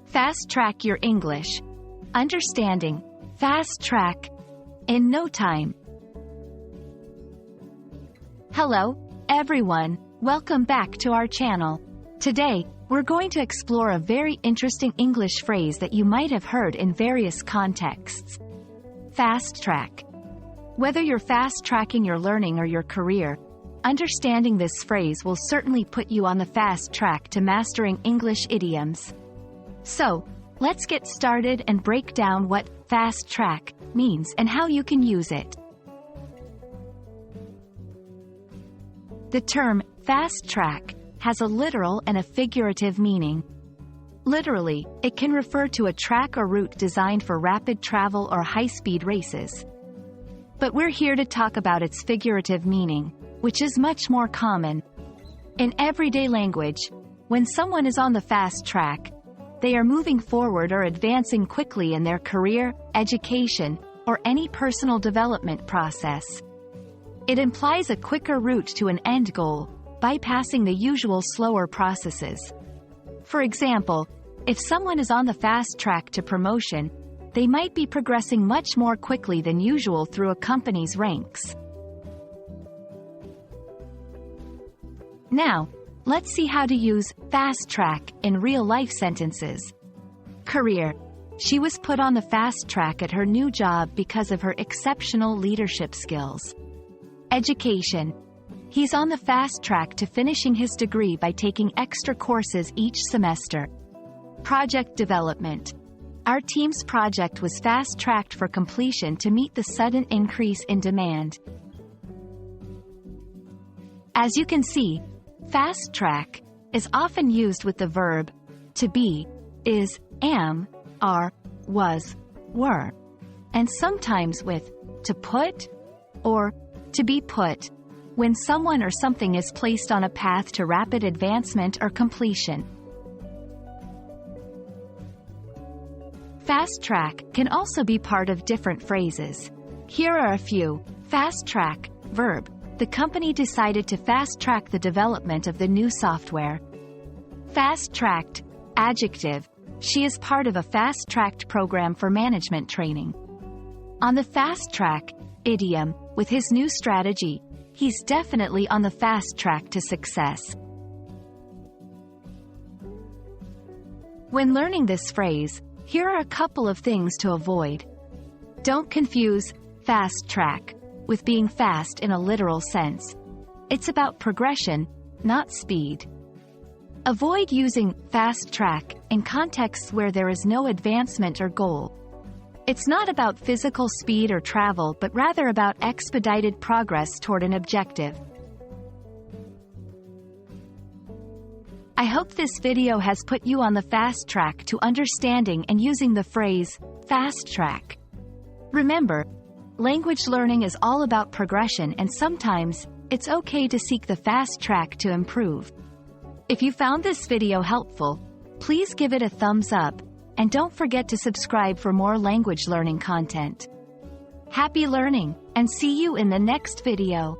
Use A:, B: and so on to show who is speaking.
A: Fast track your English. Understanding. Fast track. In no time. Hello, everyone. Welcome back to our channel. Today, we're going to explore a very interesting English phrase that you might have heard in various contexts. Fast track. Whether you're fast tracking your learning or your career, understanding this phrase will certainly put you on the fast track to mastering English idioms. So, let's get started and break down what fast track means and how you can use it. The term fast track has a literal and a figurative meaning. Literally, it can refer to a track or route designed for rapid travel or high-speed races. But we're here to talk about its figurative meaning, which is much more common. In everyday language, when someone is on the fast track, they are moving forward or advancing quickly in their career, education, or any personal development process. It implies a quicker route to an end goal, bypassing the usual slower processes. For example, if someone is on the fast track to promotion, they might be progressing much more quickly than usual through a company's ranks. Now, let's see how to use fast track in real-life sentences. Career. She was put on the fast track at her new job because of her exceptional leadership skills. Education. He's on the fast track to finishing his degree by taking extra courses each semester. Project development. Our team's project was fast-tracked for completion to meet the sudden increase in demand. As you can see, fast track is often used with the verb to be, is, am, are, was, were, and sometimes with to put or to be put, when someone or something is placed on a path to rapid advancement or completion. Fast track can also be part of different phrases. Here are a few. Fast track, verb. The company decided to fast track the development of the new software. Fast tracked, adjective. She is part of a fast tracked program for management training. On the fast track, idiom. With his new strategy, he's definitely on the fast track to success. When learning this phrase, here are a couple of things to avoid. Don't confuse fast track with being fast in a literal sense. It's about progression, not speed. Avoid using fast track in contexts where there is no advancement or goal. It's not about physical speed or travel, but rather about expedited progress toward an objective. I hope this video has put you on the fast track to understanding and using the phrase, fast track. Remember, language learning is all about progression, and sometimes, it's okay to seek the fast track to improve. If you found this video helpful, please give it a thumbs up, and don't forget to subscribe for more language learning content. Happy learning, and see you in the next video.